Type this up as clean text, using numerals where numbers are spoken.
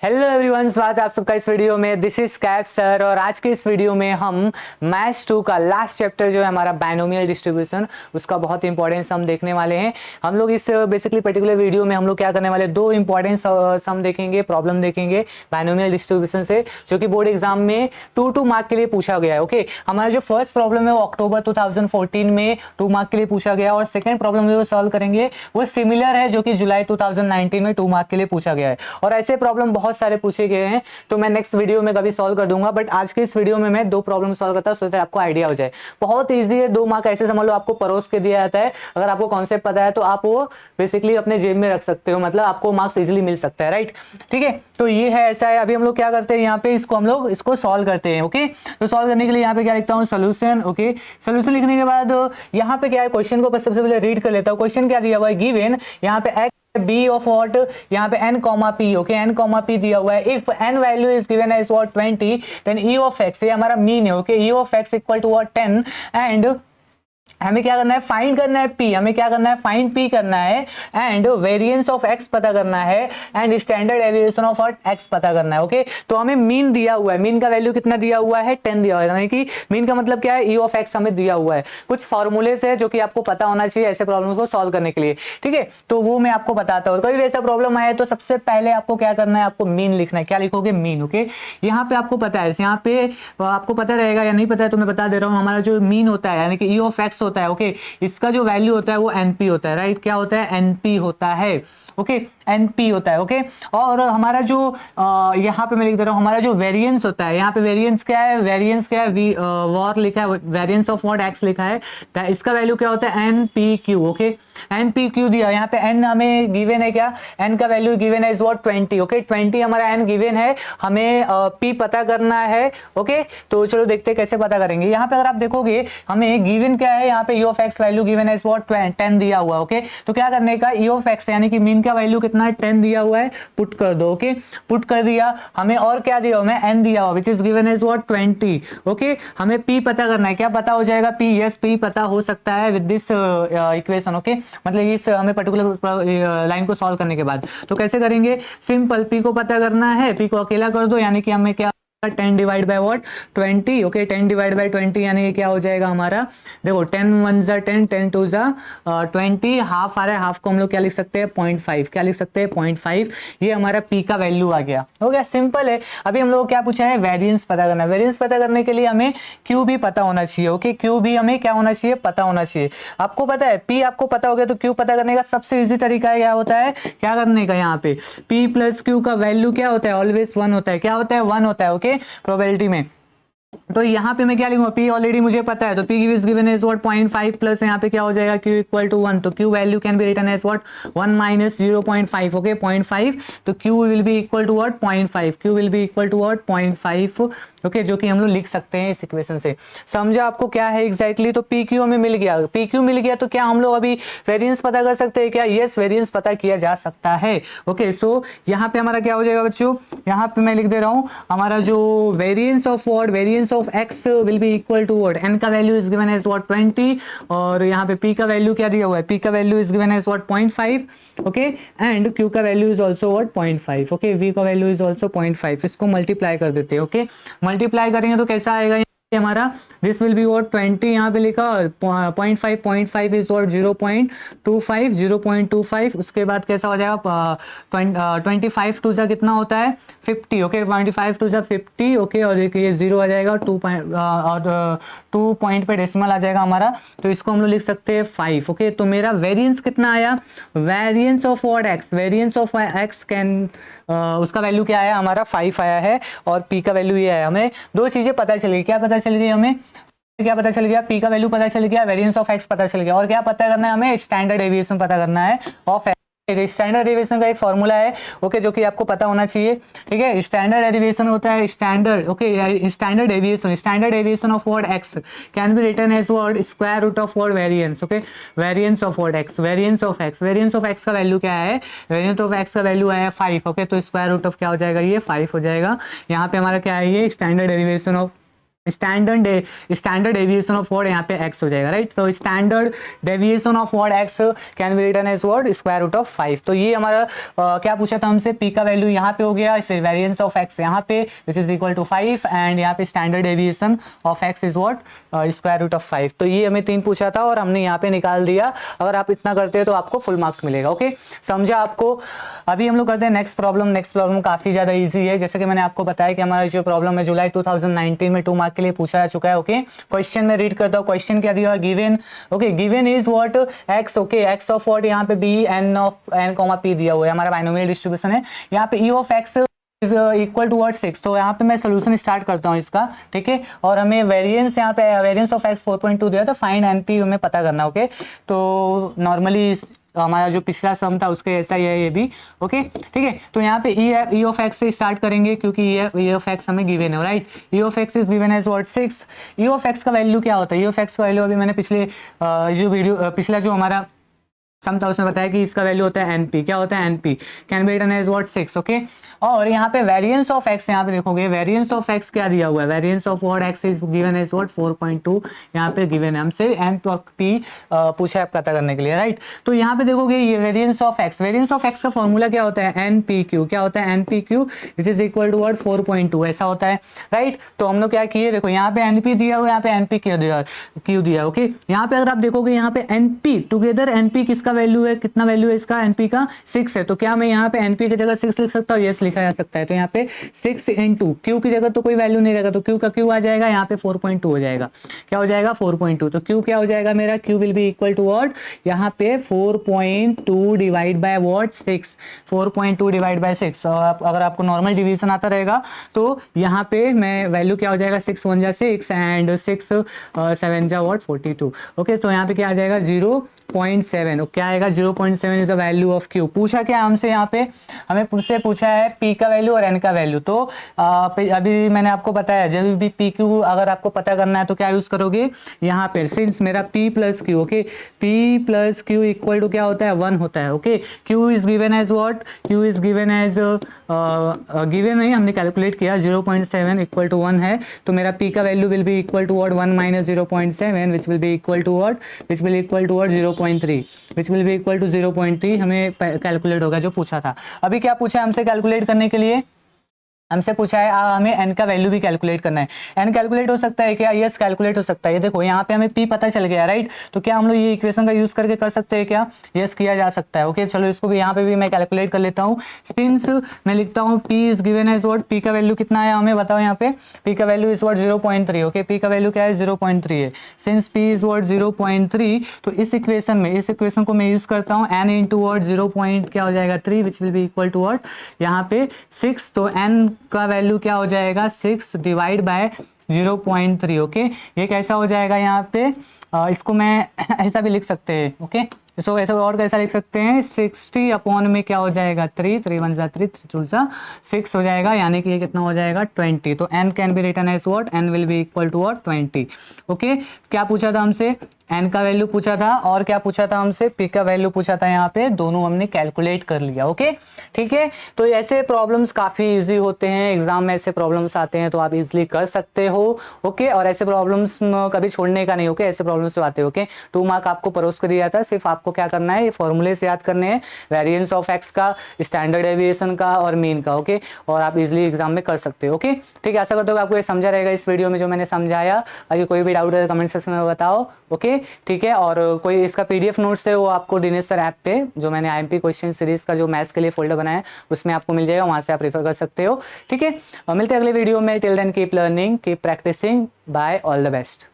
Hello everyone, स्वागत है आप सबका इस वीडियो में। दिस इज कैप सर और आज के इस वीडियो में हम मैथ्स 2 का लास्ट चैप्टर जो है हमारा बायनोमियल डिस्ट्रीब्यूशन, उसका बहुत इंपॉर्टेंट सम देखने वाले हैं। हम लोग इस बेसिकली पर्टिकुलर वीडियो में हम लोग क्या करने वाले, दो इंपॉर्टेंट सम देखेंगे, प्रॉब्लम देखेंगे बायनोमियल डिस्ट्रीब्यूशन से, जो कि बोर्ड एग्जाम में 2 मार्क के लिए पूछा गया है। ओके, हमारा जो फर्स्ट प्रॉब्लम है वो अक्टूबर 2014 में 2 मार्क के लिए पूछा गया और सेकेंड प्रॉब्लम जो सॉल्व करेंगे वो सिमिलर है, जो कि जुलाई 2019 में 2 मार्क के लिए पूछा गया है। और ऐसे प्रॉब्लम बहुत सारे पूछे गए हैं, तो मैं नेक्स्ट वीडियो में कभी सॉल्व कर दूंगा, बट आज के इस वीडियो में मैं 2 प्रॉब्लम सॉल्व करता हूं, सो दैट आपको आइडिया हो जाए। बहुत इजी है, 2 मार्क ऐसे समझ लो आपको परोस के दिया जाता है। अगर आपको कॉन्सेप्ट पता है तो आप वो बेसिकली अपने जेब में रख सकते हो, मतलब आपको मार्क्स इजीली मिल सकता है, राइट। ठीक है, तो ये है, ऐसा है। अभी हम लोग क्या करते हैं, यहाँ पे इसको सॉल्व करते हैं। ओके, तो सॉल्व करने के लिए यहाँ पे क्या लिखता हूँ, सोल्यूशन। ओके, सोल्यूशन लिखने के बाद यहाँ पे क्या है, क्वेश्चन को सबसे पहले रीड कर लेता हूँ। क्वेश्चन क्या दिया हुआ है, गिवन यहाँ पे बी ऑफ वॉट, यहाँ पे N comma P. Okay, N comma P दिया हुआ है। If N value is given as what 20, then E of X, ये हमारा मीन है। Okay, E of X equal to what 10 and हमें क्या करना है, फाइंड करना है पी। हमें क्या करना है, फाइंड पी करना है एंड वेरिएंस ऑफ एक्स पता करना है and standard deviation of x पता करना है। ओके, तो हमें मीन दिया हुआ है, मीन का वैल्यू कितना दिया हुआ है, 10 दिया हुआ है, यानी कि मीन का मतलब क्या है, ई ऑफ एक्स हमें दिया हुआ है। कुछ फॉर्मूले से जो कि आपको पता होना चाहिए ऐसे प्रॉब्लम को सॉल्व करने के लिए। ठीक है, तो वो मैं आपको बताता हूँ। कोई भी ऐसा प्रॉब्लम आए तो सबसे पहले आपको क्या करना है, आपको मीन लिखना है। क्या लिखोगे, मीन। ओके, यहाँ पे आपको पता है, यहाँ पे आपको पता रहेगा या नहीं पता है तो मैं बता दे रहा हूँ। हमारा जो मीन होता है यानी कि ई ऑफ एक्स होता है, ओके, इसका जो वैल्यू होता है वो एनपी होता है, राइट। क्या होता है, एनपी होता है। ओके, एनपी होता है। ओके, और हमारा जो यहाँ पे मैं लिख दे रहा हूँ, हमारा जो वेरिएंस होता है, यहाँ पे वेरिएंस क्या है, वेरिएंस क्या है, वॉर लिखा है, वेरिएंस ऑफ व्हाट एक्स लिखा है, इसका वैल्यू क्या होता है, N P Q. Okay, N P Q दिया, यहाँ पे एन हमें गिवन है, क्या एन का वैल्यू गिवन है इज व्हाट 20। ओके, 20 हमारा एन गिवन है, हमें पी पता करना है। ओके, तो चलो देखते हैं कैसे पता करेंगे। यहाँ पे अगर आप देखोगे हमें गिवन क्या है, यहाँ पे ई ऑफ एक्स वैल्यू गिवन है इज व्हाट 10 दिया हुआ है। ओके, तो क्या करने का, ई ऑफ एक्स यानी कि मीन का वैल्यू कितना है, 10 दिया हुआ है, पुट कर दो। ओके, पुट कर दिया। हमें और क्या दिया हुआ है, एन दिया हुआ which is given is what 20। Okay, हमें पी पता करना है। क्या पता हो जाएगा, पी, यस पी पता हो सकता है विद दिस इक्वेशन। ओके, मतलब इस हमें पर्टिकुलर लाइन को सॉल्व करने के बाद तो कैसे करेंगे, सिंपल, पी को पता करना है, पी को अकेला कर दो, यानी कि हमें क्या 10 divide by what 20। Okay, 10 divide by 20 यानी कि क्या हो जाएगा हमारा, देखो 10 1 जा 10, 10 2 जा 20, हाफ आ रहा है, हाफ को हम लोग क्या लिख सकते हैं, 0.5। क्या लिख सकते हैं, 0.5। ये हमारा पी का वैल्यू आ गया। हो गया, सिंपल है। अभी हम लोग क्या पूछा है, वेरिएंस पता करना है। वेरिएंस पता करने के लिए हमें क्यू भी पता होना चाहिए। ओके, क्यू भी हमें क्या होना चाहिए, पता होना चाहिए। आपको पता है पी आपको पता हो गया, तो क्यू पता करने का सबसे इजी तरीका क्या होता है, क्या करने का, यहाँ पे पी प्लस क्यू का वैल्यू क्या होता है, ऑलवेज 1 होता है। क्या होता है, 1 होता है। ओके, प्रोबेबिलिटी में। तो यहाँ पे मैं क्या लिखूंगा, P ऑलरेडी मुझे पता है, तो P is given is what 0.5 plus यहाँ पे क्या हो जाएगा, Q इक्वल टू 1, तो Q value can be written as what 1 minus 0.5। Okay, 0.5, तो Q will be equal to what 0.5, Q will be equal to what 0.5। Okay, जो कि हम लोग लिख सकते हैं इस इक्वेशन से। समझा आपको क्या है एग्जैक्टली, तो PQ हमें मिल गया। PQ मिल गया तो क्या हम लोग अभी वेरिएंस पता कर सकते हैं क्या, यस, वेरिएंस पता किया जा सकता है। ओके, सो यहाँ पे हमारा क्या हो जाएगा बच्चों, यहाँ पे मैं लिख दे रहा हूँ, हमारा जो variance of what, variance of x will be equal to what, n का value is given as what 20 और यहाँ पे p का वैल्यू क्या दिया हुआ है, p का value is given as what 0.5। Okay, and q का value is also what 0.5। Okay, v का वैल्यू इज आल्सो 0.5। इसको मल्टीप्लाई कर देते हैं। ओके, मल्टीप्लाई करेंगे तो कैसा आएगा हमारा, दिस विल बी व्हाट 20, यहाँ पे लिखा 0.5 इज व्हाट 0.25, 0.25। उसके बाद कैसा हो जाएगा, 25 टू जा कितना होता है 50। ओके, 25 टू जा 50। ओके, और देखिए 0 आ जाएगा, 2 पॉइंट पे डेसिमल आ जाएगा हमारा, तो इसको हम लोग लिख सकते हैं 5। ओके, तो मेरा वेरिएंस कितना आया, variance of what x, variance of x can उसका वैल्यू क्या आया हमारा 5 आया है, और पी का वैल्यू ये है। हमें दो चीजें पता चली, क्या पता चल गई हमें, क्या पता चल गया, पी का वैल्यू पता चल गया, वेरिएंस ऑफ एक्स पता चल गया, और क्या पता करना है हमें, स्टैंडर्ड डेविएशन पता करना है ऑफ। स्टैंडर्ड डेविएशन का एक फॉर्मूला है, ओके, जो कि आपको पता होना चाहिए। ठीक है, स्टैंडर्ड डेविएशन होता है, standard, okay, standard deviation of what x can be written as what square root of what variance. Okay, variance of what x, variance of x, variance of x का वैल्यू क्या है, variance of x का value आया 5। Okay, तो square root of क्या हो जाएगा, ये 5 हो जाएगा। यहाँ पे हमारा क्या है, ये standard deviation of standard deviation of what, यहाँ पे x हो जाएगा, राइट। तो standard deviation of what x can be written as what, square root of 5। तो ये हमारा क्या पूछा था हमसे, p का वैल्यू यहाँ पे हो गया, फिर वेरिएंस ऑफ x यहाँ पे which is equal to 5 and यहाँ पे standard deviation of x is what, square root of 5। तो ये हमें 3 पूछा था और हमने यहाँ पे निकाल दिया। अगर आप इतना करते हो तो आपको फुल मार्क्स मिलेगा। ओके, समझा आपको। अभी हम लोग करते हैं नेक्स्ट प्रॉब्लम। नेक्स्ट प्रॉब्लम काफी ज्यादा इजी है। जैसे कि मैंने आपको बताया कि हमारा जो प्रॉब्लम है जुलाई 2019 में 2 मार्क के लिए पूछा जा चुका है। ओके, क्वेश्चन में रीड करता हूँ। क्वेश्चन क्या दिया, given. Okay, given is what, x। Okay, x of what, यहाँ पे b n of n comma p दिया हुआ है, हमारा बाइनोमियल डिस्ट्रीब्यूशन है। यहाँ पे e of x is equal to what 6। तो यहाँ पे मैं सोल्यूशन स्टार्ट करता हूँ इसका, ठीक है। और हमें वेरिएंस, यहाँ पे वेरिएंस ऑफ x 4.2 दिया, तो फाइंड np हमें पता करना। ओके, तो नॉर्मली हमारा जो पिछला सम था उसके ऐसा ही है ये भी। ओके, ठीक है। तो यहाँ पे e ऑफ x से स्टार्ट करेंगे क्योंकि e ऑफ x हमें गिवन है, right. e of x is given as what 6। e of x का वैल्यू क्या होता है, e ऑफ x का वैल्यू अभी मैंने पिछला जो हमारा सम था उसमें बताया कि इसका वैल्यू होता है np। क्या होता है np, can be written as what 6। Okay, और यहाँ पे वेरिएंस ऑफ x, यहाँ पे देखोगे वेरिएंस ऑफ x क्या दिया हुआ है, variance of what x is given as what 4.2। यहाँ पे गिवन है हमसे np पूछा है पता करने के लिए, राइट। तो यहाँ पे देखोगे ये वेरिएंस ऑफ x का फॉर्मूला क्या होता है, npq। क्या होता है npq, this is equal to what 4.2, ऐसा होता है, राइट। तो हम लोग क्या किए, देखो यहाँ पे np दिया हुआ, यहाँ पे npq दिया। ओके, यहाँ पे अगर आप देखोगे यहाँ पे np टुगेदर, np किसका वैल्यू है, कितना वैल्यू है इसका, np का 6 है। तो क्या मैं यहाँ पे np की जगह 6 लिख सकता हूँ, यस लिखा जा सकता है। तो यहाँ पे 6 इंटू q की जगह तो कोई वैल्यू नहीं रहेगा, तो q का q आ जाएगा, यहाँ पे 4.2 हो जाएगा। क्या हो जाएगा 4.2। तो q क्या हो जाएगा मेरा, q will be equal to what, यहाँ पे 4.2 divide by what 6, 4.2 divide by 6। और अगर आपको नॉर्मल डिवीजन आता रहेगा तो यहाँ पे मैं वैल्यू क्या हो जाएगा, 6 1 जा 6 एंड 6 7 जा व्हाट 42। ओके, तो यहाँ पे क्या आ जाएगा 0.7। क्या आएगा 0.7 is the value of q। पूछा क्या हमसे, यहाँ पे हमें मुझसे पूछा है p का वैल्यू और n का वैल्यू। तो अभी मैंने आपको बताया जब भी p q अगर आपको पता करना है तो क्या यूज करोगे, यहाँ पे सिंस मेरा p plus q। Okay, p plus q equal to क्या होता है 1 होता है। Okay, q is given as what, q is given as given नहीं, हमने कैलकुलेट किया 0.7 इक्वल टू 1 है। तो मेरा p का value will be equal to what 1 minus 0.7 which will be equal to what, which will equal to what 0.3, which will be equal to 0.3 हमें calculate होगा जो पूछा था। अभी क्या पूछा है हमसे कैलकुलेट करने के लिए, हमसे पूछा है हमें n का वैल्यू भी कैलकुलेट करना है। n कैलकुलेट हो सकता है क्या, यस कैलकुलेट हो सकता है। ये देखो यहाँ पे हमें p पता चल गया, राइट। तो क्या हम लोग ये इक्वेशन का यूज करके कर सकते हैं क्या, यस किया जा सकता है। ओके, चलो इसको भी यहाँ पे भी मैं कैलकुलेट कर लेता हूँ। सिंस मैं लिखता हूँ p is given as what, p का वैल्यू कितना है हमें बताओ, यहाँ पे p का value is what 0.3। Okay, p का वैल्यू क्या है 0.3 है। सिंस p इज व्हाट 0.3, तो इस इक्वेशन को मैं यूज करता हूँ n इंटू व्हाट 0. क्या हो जाएगा 3 which will be equal to what यहाँ पे 6। तो n का वैल्यू क्या हो जाएगा 6 डिवाइड बाय 0.3। ओके, ये कैसा हो जाएगा यहाँ पे, इसको मैं ऐसा भी लिख सकते हैं। ओके, इसको ऐसा और कैसा लिख सकते हैं, 60 अपॉन में क्या हो जाएगा 3 3 1 जा 3 3 2 जा 6 हो जाएगा, यानी कि ये कितना हो जाएगा 20। तो n can be written as what, n will be equal to what 20। Okay, क्या पूछा था हमसे, n का वैल्यू पूछा था और क्या पूछा था हमसे, p का वैल्यू पूछा था। यहाँ पे दोनों हमने कैलकुलेट कर लिया। ओके, ठीक है। तो ऐसे प्रॉब्लम्स काफी इजी होते हैं, एग्जाम में ऐसे प्रॉब्लम्स आते हैं तो आप इजिली कर सकते हो। ओके, और ऐसे प्रॉब्लम्स कभी छोड़ने का नहीं। ओके, ऐसे प्रॉब्लम्स आते हो। ओके, 2 मार्क आपको परोस कर दिया था, सिर्फ आपको क्या करना है, ये फॉर्मूले से याद करने हैं, वेरिएंस ऑफ एक्स का, स्टैंडर्ड डेविएशन का और मीन का। ओके, और आप इजिली एग्जाम में कर सकते हो। ओके, ठीक है। आशा करता हूँ आपको ये समझा रहेगा इस वीडियो में जो मैंने समझाया। अगर कोई भी डाउट है कमेंट सेक्शन में बताओ। ओके, ठीक है। और कोई इसका पीडीएफ नोट्स है वो आपको दिनेश सर ऐप पे, जो मैंने आईएमपी क्वेश्चन सीरीज का जो मैथ्स के लिए फोल्डर बनाया उसमें आपको मिल जाएगा, वहां से आप रेफर कर सकते हो। ठीक है, मिलते हैं अगले वीडियो में। Till then keep learning, keep practising, bye, all the best.